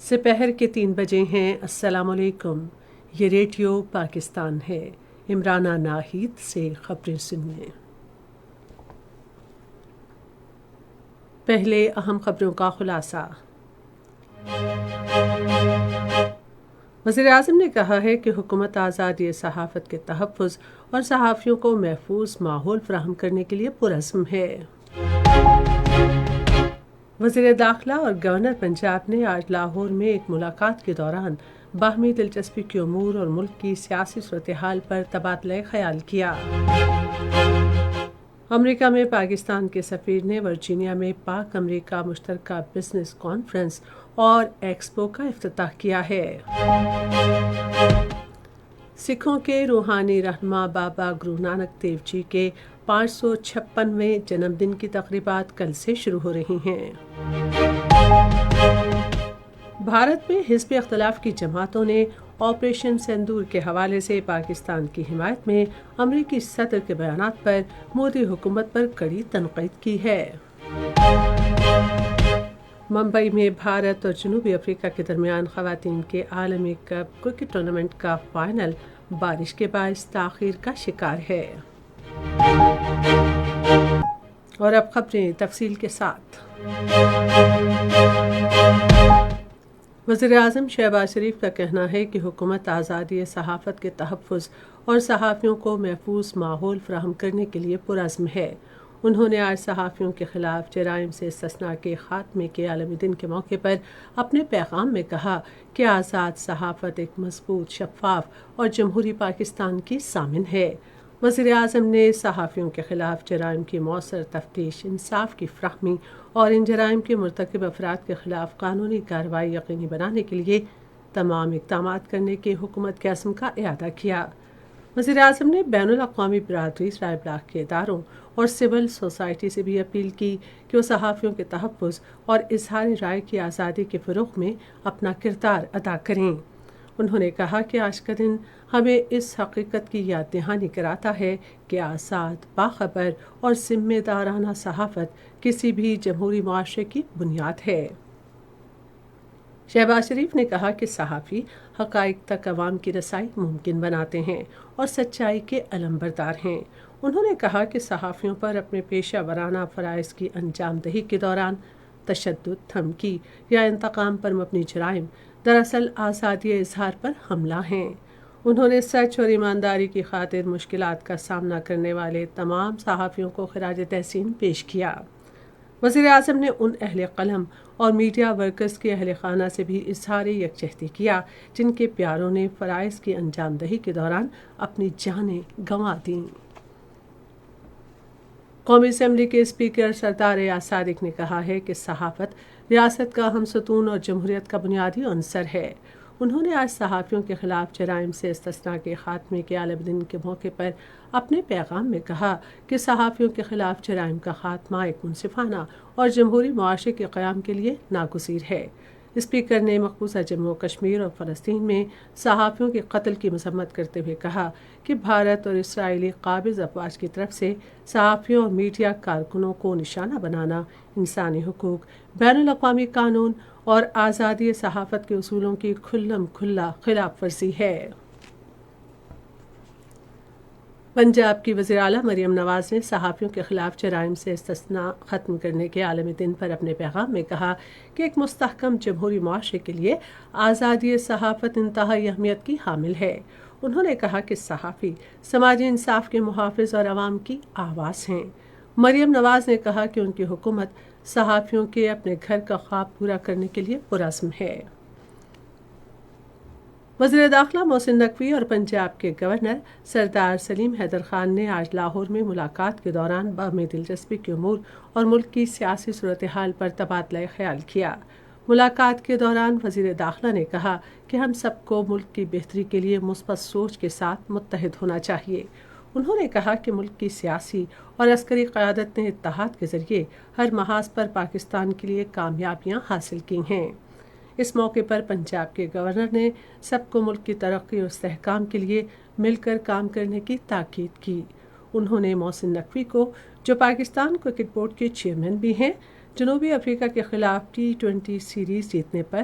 سپہر کے 3 بجے ہیں۔ السلام علیکم، یہ ریڈیو پاکستان ہے۔ عمرانہ ناہید سے خبریں سنیے۔ پہلے اہم خبروں کا خلاصہ۔ وزیراعظم نے کہا ہے کہ حکومت آزادی صحافت کے تحفظ اور صحافیوں کو محفوظ ماحول فراہم کرنے کے لیے پرعزم ہے۔ وزیر داخلہ اور گورنر پنجاب نے آج لاہور میں ایک ملاقات کے دوران باہمی دلچسپی کے امور اور ملک کی سیاسی صورتحال پر تبادلہ خیال کیا۔ امریکہ میں پاکستان کے سفیر نے ورجینیا میں پاک امریکہ مشترکہ بزنس کانفرنس اور ایکسپو کا افتتاح کیا ہے۔ سکھوں کے روحانی رہنما بابا گرو نانک دیو جی کے 556ویں جنم دن کی تقریبات کل سے شروع ہو رہی ہیں۔ بھارت میں حزب اختلاف کی جماعتوں نے آپریشن سندور کے حوالے سے پاکستان کی حمایت میں امریکی صدر کے بیانات پر مودی حکومت پر کڑی تنقید کی ہے۔ ممبئی میں بھارت اور جنوبی افریقہ کے درمیان خواتین کے عالمی کپ کرکٹ ٹورنامنٹ کا فائنل بارش کے باعث تاخیر کا شکار ہے۔ اور اب خبریں تفصیل کے ساتھ۔ وزیراعظم شہباز شریف کا کہنا ہے کہ حکومت آزادی صحافت کے تحفظ اور صحافیوں کو محفوظ ماحول فراہم کرنے کے لیے پرعزم ہے۔ انہوں نے آج صحافیوں کے خلاف جرائم سے استثناء کے خاتمے کے عالمی دن کے موقع پر اپنے پیغام میں کہا کہ آزاد صحافت ایک مضبوط، شفاف اور جمہوری پاکستان کی ضامن ہے۔ وزیراعظم نے صحافیوں کے خلاف جرائم کی مؤثر تفتیش، انصاف کی فراہمی اور ان جرائم کے مرتکب افراد کے خلاف قانونی کارروائی یقینی بنانے کے لیے تمام اقدامات کرنے کے حکومت کے عزم کا اعادہ کیا۔ وزیراعظم نے بین الاقوامی برادری، رائے ابلاغ کے اداروں اور سول سوسائٹی سے بھی اپیل کی کہ وہ صحافیوں کے تحفظ اور اظہار رائے کی آزادی کے فروغ میں اپنا کردار ادا کریں۔ انہوں نے کہا کہ آج کا دن ہمیں اس حقیقت کی یاد دہانی کراتا ہے کہ آزاد، باخبر اور ذمہ دارانہ صحافت کسی بھی جمہوری معاشرے کی بنیاد ہے۔ شہباز شریف نے کہا کہ صحافی حقائق تک عوام کی رسائی ممکن بناتے ہیں اور سچائی کے علمبردار ہیں۔ انہوں نے کہا کہ صحافیوں پر اپنے پیشہ ورانہ فرائض کی انجام دہی کے دوران تشدد، دھمکی یا انتقام پر مبنی جرائم دراصل آزادی اظہار پر حملہ ہیں۔ انہوں نے سچ اور ایمانداری کی خاطر مشکلات کا سامنا کرنے والے تمام صحافیوں کو خراج تحسین پیش کیا۔ وزیراعظم نے ان اہل قلم اور میڈیا ورکرز کے اہل خانہ سے بھی اظہار یکجہتی کیا جن کے پیاروں نے فرائض کی انجام دہی کے دوران اپنی جانیں گنوا دیں۔ قومی اسمبلی کے اسپیکر سردار ایاز صادق نے کہا ہے کہ صحافت ریاست کا اہم ستون اور جمہوریت کا بنیادی عنصر ہے۔ انہوں نے آج صحافیوں کے خلاف جرائم سے استثناء کے خاتمے کے عالمی دن کے موقع پر اپنے پیغام میں کہا کہ صحافیوں کے خلاف جرائم کا خاتمہ ایک منصفانہ اور جمہوری معاشرے کے قیام کے لیے ناگزیر ہے۔ اسپیکر نے مقبوضہ جموں و کشمیر اور فلسطین میں صحافیوں کے قتل کی مذمت کرتے ہوئے کہا کہ بھارت اور اسرائیلی قابض افواج کی طرف سے صحافیوں اور میڈیا کارکنوں کو نشانہ بنانا انسانی حقوق، بین الاقوامی قانون اور آزادی صحافت کے اصولوں کی کھلم کھلا خلاف ورزی ہے۔ پنجاب کی وزیر اعلیٰ مریم نواز نے صحافیوں کے خلاف جرائم سے استثناء ختم کرنے کے عالمی دن پر اپنے پیغام میں کہا کہ ایک مستحکم جمہوری معاشرے کے لیے آزادی صحافت انتہائی اہمیت کی حامل ہے۔ انہوں نے کہا کہ صحافی سماجی انصاف کے محافظ اور عوام کی آواز ہیں۔ مریم نواز نے کہا کہ ان کی حکومت صحافیوں کے اپنے گھر کا خواب پورا کرنے کے لیے پرعزم ہے۔ وزیر داخلہ محسن نقوی اور پنجاب کے گورنر سردار سلیم حیدر خان نے آج لاہور میں ملاقات کے دوران باہمی دلچسپی کے امور اور ملک کی سیاسی صورتحال پر تبادلہ خیال کیا۔ ملاقات کے دوران وزیر داخلہ نے کہا کہ ہم سب کو ملک کی بہتری کے لیے مثبت سوچ کے ساتھ متحد ہونا چاہیے۔ انہوں نے کہا کہ ملک کی سیاسی اور عسکری قیادت نے اتحاد کے ذریعے ہر محاذ پر پاکستان کے لیے کامیابیاں حاصل کی ہیں۔ اس موقع پر پنجاب کے گورنر نے سب کو ملک کی ترقی اور استحکام کے لیے مل کر کام کرنے کی تاکید کی۔ انہوں نے محسن نقوی کو، جو پاکستان کرکٹ بورڈ کے چیئرمین بھی ہیں، جنوبی افریقہ کے خلاف T20 سیریز جیتنے پر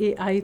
AI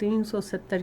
370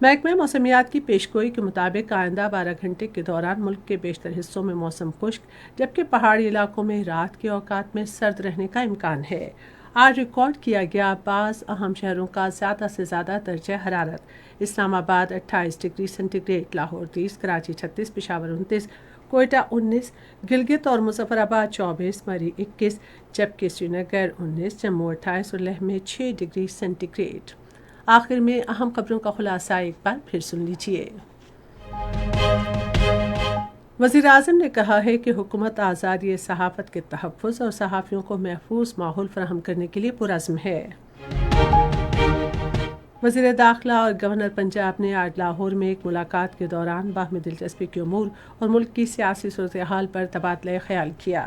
محکمہ موسمیات کی پیشگوئی کے مطابق آئندہ 12 گھنٹے کے دوران ملک کے بیشتر حصوں میں موسم خشک جبکہ پہاڑی علاقوں میں رات کے اوقات میں سرد رہنے کا امکان ہے۔ آج ریکارڈ کیا گیا بعض اہم شہروں کا زیادہ سے زیادہ درجہ حرارت: Islamabad 28 degree centigrade, Lahore 30، Karachi 36، Peshawar 29، Quetta 19، Gilgit اور مظفر آباد 24، مری 21، جبکہ سری نگر 19، جموں 28 اور لیہ میں 6 ڈگری سینٹی گریڈ۔ آخر میں اہم خبروں کا خلاصہ ایک بار پھر سن لیجیے۔ وزیر اعظم نے کہا ہے کہ حکومت آزادی صحافت کے تحفظ اور صحافیوں کو محفوظ ماحول فراہم کرنے کے لیے پرعزم ہے۔ وزیر داخلہ اور گورنر پنجاب نے آج لاہور میں ایک ملاقات کے دوران باہمی دلچسپی کے امور اور ملک کی سیاسی صورتحال پر تبادلہ خیال کیا۔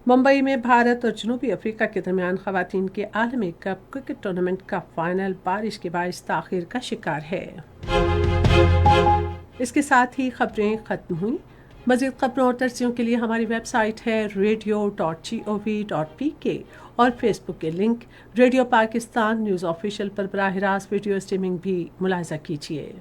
ممبئی میں بھارت اور جنوبی افریقہ کے درمیان خواتین کے عالمی کپ کرکٹ ٹورنامنٹ کا فائنل بارش کے باعث تاخیر کا شکار ہے۔ اس کے ساتھ ہی خبریں ختم ہوئیں۔ مزید خبروں اور ترسیوں کے لیے ہماری ویب سائٹ ہے radio.gov.pk اور فیس بک کے link radio Pakistan news official پر براہ راست ویڈیو اسٹریمنگ بھی ملاحظہ کیجیے۔